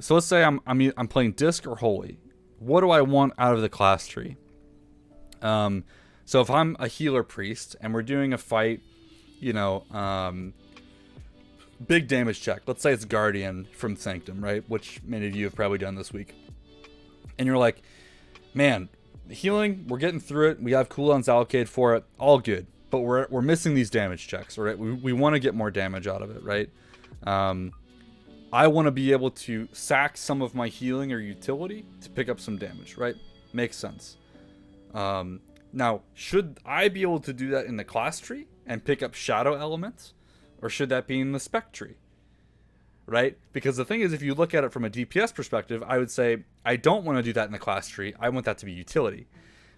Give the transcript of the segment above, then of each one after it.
So let's say I'm playing Disc or Holy. What do I want out of the class tree? So if I'm a healer priest and we're doing a fight, you know, big damage check. Let's say it's Guardian from Sanctum, right? Which many of you have probably done this week. And you're like, man, healing, we're getting through it. We have cooldowns allocated for it. All good. But we're missing these damage checks, right? We want to get more damage out of it, right? I want to be able to sack some of my healing or utility to pick up some damage, right? Makes sense. Now, should I be able to do that in the class tree and pick up shadow elements? Or should that be in the spec tree? Right? Because the thing is, if you look at it from a DPS perspective, I would say, I don't want to do that in the class tree. I want that to be utility.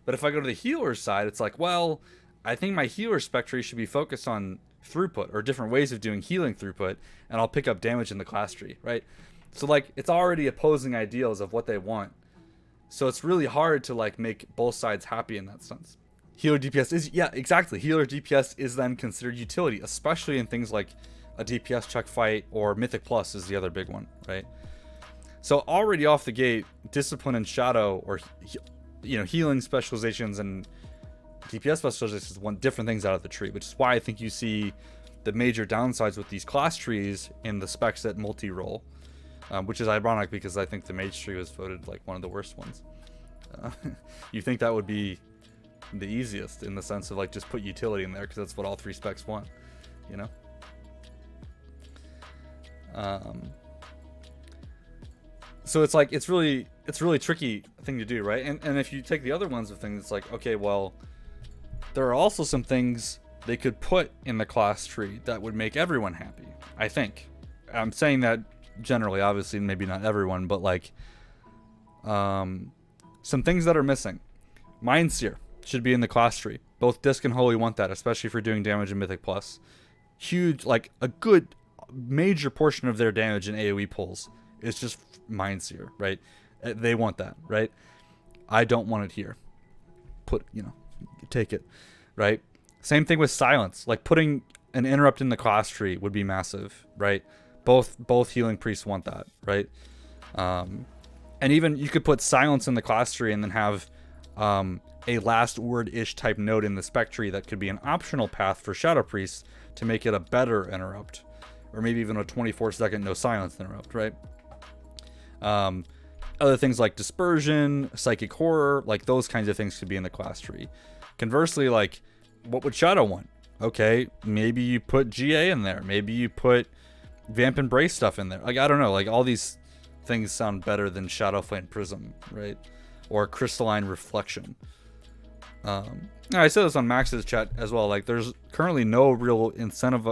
But if I go to the healer side, it's like, well, I think my healer spec tree should be focused on throughput or different ways of doing healing throughput, and I'll pick up damage in the class tree, right? So like, it's already opposing ideals of what they want. So it's really hard to like make both sides happy in that sense. Healer DPS is, yeah, exactly. Healer DPS is then considered utility, especially in things like a DPS check fight, or Mythic Plus is the other big one, right? So already off the gate, Discipline and Shadow, or healing specializations and DPS specializations want different things out of the tree, which is why I think you see the major downsides with these class trees in the specs that multi-roll, which is ironic because I think the mage tree was voted like one of the worst ones. You think that would be the easiest in the sense of like just put utility in there because that's what all three specs want, you know? So it's like it's really tricky thing to do, right? And if you take the other ones of things, it's like, okay, well, there are also some things they could put in the class tree that would make everyone happy. I think I'm saying that generally, obviously, maybe not everyone, but like some things that are missing. Mindseer should be in the class tree. Both Disc and Holy want that, especially for doing damage in Mythic Plus. Huge, like a good major portion of their damage in AoE pulls is just Mindseer, right? They want that, right? I don't want it here. Take it, right? Same thing with Silence. Like putting an interrupt in the class tree would be massive, right? Both healing priests want that, right? And even you could put Silence in the class tree and then have a last word-ish type node in the spec tree that could be an optional path for Shadow Priests to make it a better interrupt. Or maybe even a 24-second no silence interrupt, right? Other things like Dispersion, Psychic Horror, like those kinds of things could be in the class tree. Conversely, like, what would Shadow want? Okay, maybe you put GA in there. Maybe you put Vamp Embrace stuff in there. Like, I don't know. Like, all these things sound better than Shadowflame Prism, right? Or Crystalline Reflection. I said this on Max's chat as well. Like, there's currently no real incentive.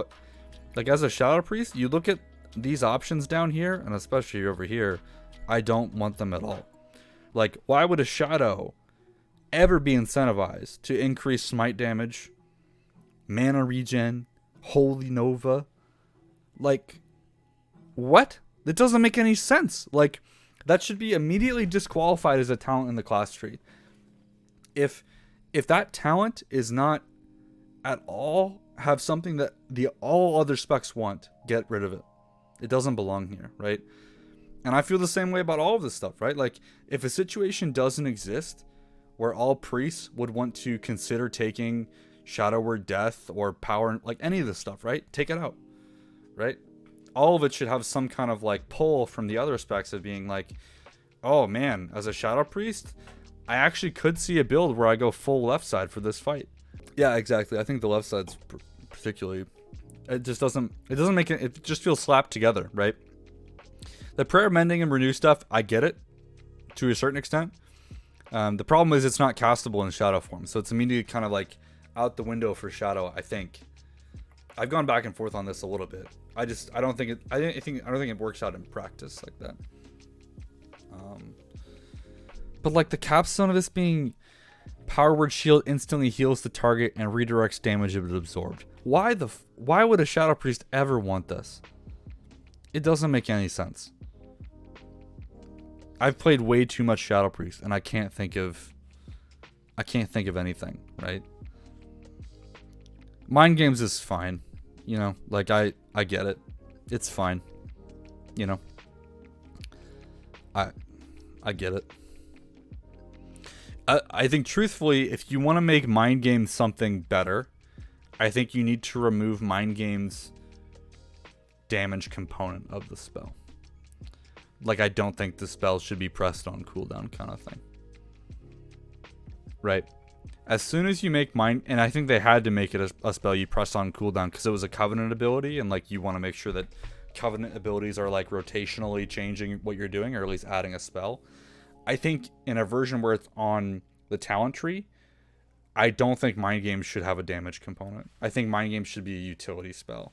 Like, as a Shadow Priest, you look at these options down here, and especially over here, I don't want them at all. Like, why would a Shadow ever be incentivized to increase smite damage, mana regen, Holy Nova? Like, what? That doesn't make any sense. Like, that should be immediately disqualified as a talent in the class tree. If that talent is not at all have something that all other specs want, get rid of it. It doesn't belong here, right? And I feel the same way about all of this stuff, right? Like, if a situation doesn't exist where all priests would want to consider taking Shadow Word Death or Power, like any of this stuff, right? Take it out, right? All of it should have some kind of like pull from the other specs of being like, oh man, as a Shadow Priest, I actually could see a build where I go full left side for this fight. Yeah, exactly. I think the left side's particularly, it doesn't make it, it just feels slapped together, right? The prayer mending and renew stuff, I get it to a certain extent. The problem is it's not castable in shadow form, so it's immediately kind of like out the window for shadow. I think I've gone back and forth on this a little bit. I don't think it works out in practice like that. But like the capstone of this being Power Word Shield instantly heals the target and redirects damage if it's absorbed. Why would a Shadow Priest ever want this? It doesn't make any sense. I've played way too much Shadow Priest and I can't think of anything, right? Mind Games is fine. Like I get it. It's fine. I get it. I think truthfully, if you want to make Mind Games something better, I think you need to remove Mind Games' damage component of the spell. Like, I don't think the spell should be pressed on cooldown kind of thing. Right? As soon as you make Mind... And I think they had to make it a spell you press on cooldown because it was a Covenant ability, and, like, you want to make sure that Covenant abilities are, like, rotationally changing what you're doing, or at least adding a spell. I think in a version where it's on the talent tree, I don't think Mind Games should have a damage component. I think Mind Games should be a utility spell.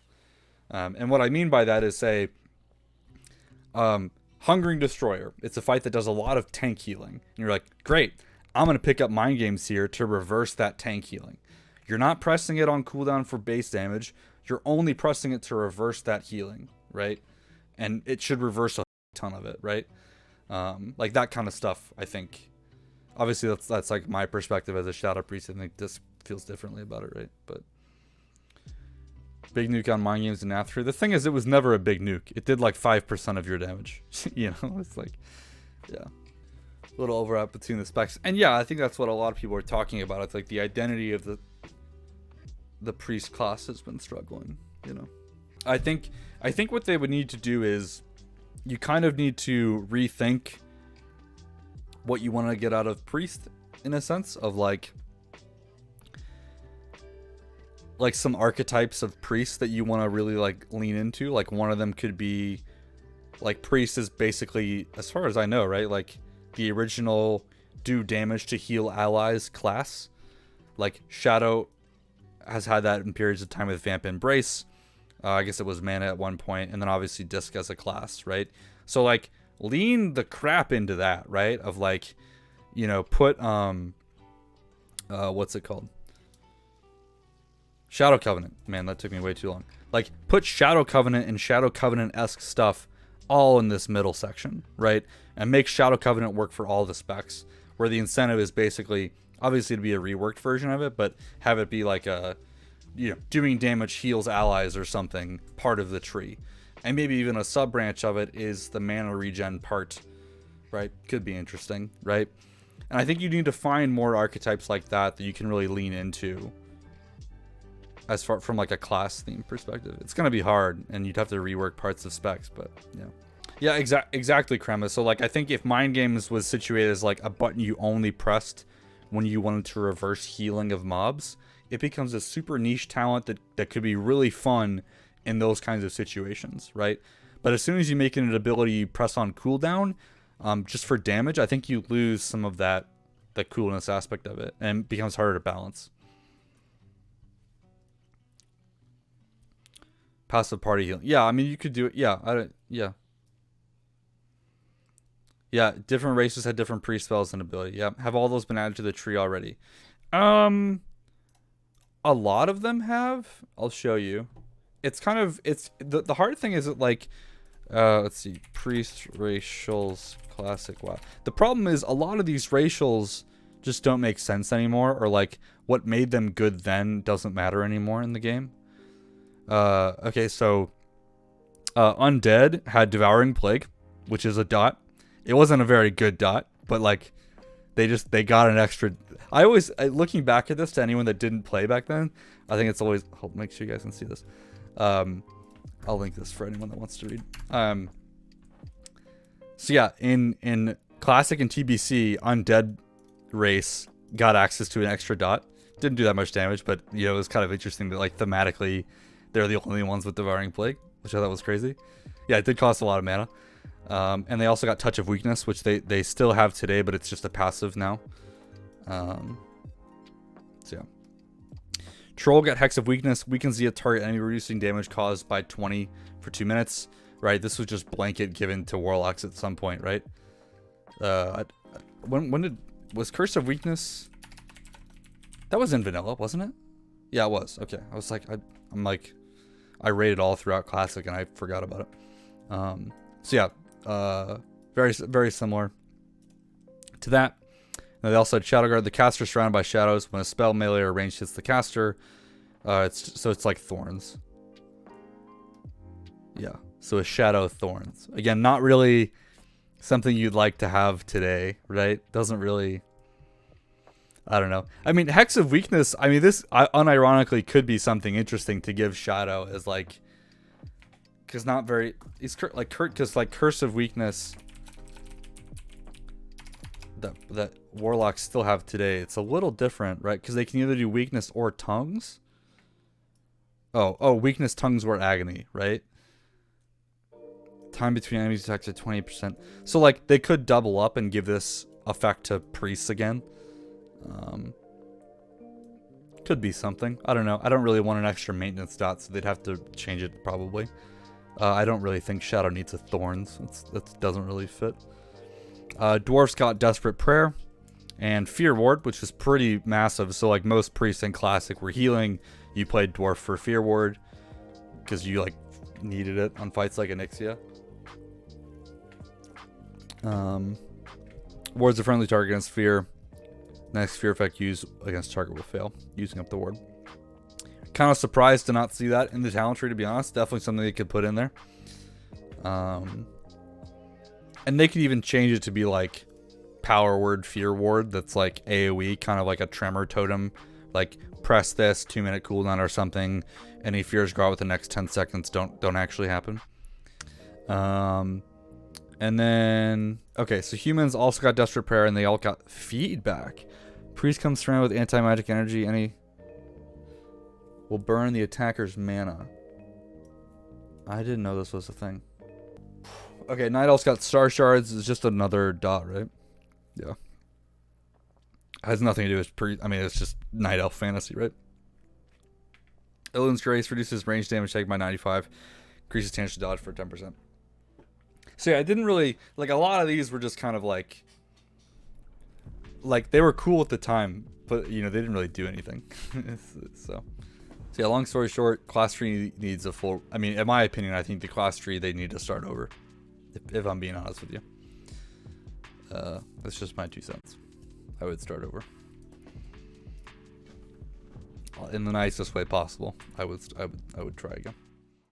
And what I mean by that is, say, Hungering Destroyer. It's a fight that does a lot of tank healing. And you're like, great, I'm going to pick up Mind Games here to reverse that tank healing. You're not pressing it on cooldown for base damage. You're only pressing it to reverse that healing, right? And it should reverse a ton of it, right? Like that kind of stuff, I think. Obviously, that's like my perspective as a Shadow Priest. I think this feels differently about it, right? But big nuke on Mind Games and After. The thing is, it was never a big nuke. It did like 5% of your damage. You know, it's like, yeah, a little overlap between the specs. And yeah, I think that's what a lot of people are talking about. It's like the identity of the priest class has been struggling. You know, I think what they would need to do is, you kind of need to rethink what you want to get out of priest, in a sense of like some archetypes of priest that you want to really like lean into. Like one of them could be like, priest is basically, as far as I know, right, like the original do damage to heal allies class. Like Shadow has had that in periods of time with Vamp Embrace. I guess it was mana at one point, and then obviously Disc as a class, right? So like lean the crap into that, right? Of like, you know, put what's it called? Shadow Covenant. Man, that took me way too long. Like put Shadow Covenant and Shadow Covenant-esque stuff all in this middle section, right? And make Shadow Covenant work for all the specs, where the incentive is basically obviously to be a reworked version of it, but have it be like a, you know, doing damage heals allies or something, part of the tree. And maybe even a sub branch of it is the mana regen part, right? Could be interesting, right? And I think you need to find more archetypes like that you can really lean into as far from like a class theme perspective. It's going to be hard, and you'd have to rework parts of specs, but yeah. Yeah, exactly, Krema. So like, I think if Mind Games was situated as like a button you only pressed when you wanted to reverse healing of mobs, it becomes a super niche talent that could be really fun in those kinds of situations, right? But as soon as you make it an ability you press on cooldown, just for damage, I think you lose some of that coolness aspect of it, and it becomes harder to balance. Passive party healing. Yeah, I mean, you could do it. Yeah, Yeah, different races had different pre-spells and ability. Yeah, have all those been added to the tree already? A lot of them have. I'll show you. It's kind of, it's the hard thing is that like, let's see, priest racials classic. Wow. The problem is a lot of these racials just don't make sense anymore, or like what made them good then doesn't matter anymore in the game. Okay, so Undead had Devouring Plague, which is a dot. It wasn't a very good dot, but like they got an extra. I always, looking back at this, to anyone that didn't play back then, I think it's always, hold, make sure you guys can see this. I'll link this for anyone that wants to read. So yeah, in Classic and TBC, Undead race got access to an extra dot. Didn't do that much damage, but you know, it was kind of interesting that like thematically they're the only ones with Devouring Plague, which I thought was crazy. Yeah, it did cost a lot of mana. And they also got Touch of Weakness, which they still have today, but it's just a passive now. So yeah. Troll got Hex of Weakness, weakens the target enemy, reducing damage caused by 20 for 2 minutes. Right, this was just blanket given to Warlocks at some point, right? When was Curse of Weakness? That was in vanilla, wasn't it? Yeah, it was. Okay, I was like, I'm like, I rated all throughout Classic and I forgot about it. So yeah, very very similar to that. And they also had Shadow Guard. The caster is surrounded by shadows. When a spell, melee, or range hits the caster, it's like thorns. Yeah, so a shadow thorns. Again, not really something you'd like to have today, right? Doesn't really. I don't know. I mean, Hex of Weakness. I mean, this unironically could be something interesting to give Shadow as like, because not very. He's like Kurt, because like Curse of Weakness. That warlocks still have today. It's a little different, right? Because they can either do weakness or tongues. Oh, weakness, tongues, or agony, right? Time between enemies attacks at 20%. So like they could double up and give this effect to priests again. Could be something. I don't know. I don't really want an extra maintenance dot, so they'd have to change it probably. I don't really think Shadow needs a thorns. That doesn't really fit. Dwarfs got Desperate Prayer and Fear Ward, which is pretty massive. So like most priests in Classic were healing. You played Dwarf for Fear Ward because you like needed it on fights like Onyxia. Ward's a friendly target against Fear. Next Fear effect used against target will fail, using up the ward. Kind of surprised to not see that in the talent tree, to be honest. Definitely something they could put in there. And they could even change it to be like Power Word, Fear Ward. That's like AoE, kind of like a Tremor Totem. Like press this, 2-minute cooldown or something. Any fears go out with the next 10 seconds don't actually happen. And then okay, so humans also got Desperate Prayer and they all got Feedback. Priest comes surrounded with anti-magic energy. Any will burn the attacker's mana. I didn't know this was a thing. Okay, Night Elf's got Star Shards. It's just another dot, right? Yeah. Has nothing to do with I mean, it's just Night Elf fantasy, right? Illidan's Grace reduces range damage taken by 95. Increases chance to dodge for 10%. So yeah, I didn't really like a lot of these were just kind of like they were cool at the time, but you know, they didn't really do anything. So yeah, long story short, class tree needs a full, I mean, in my opinion, I think the class tree they need to start over. If I'm being honest with you. That's just my 2 cents. I would start over. In the nicest way possible. I would try again.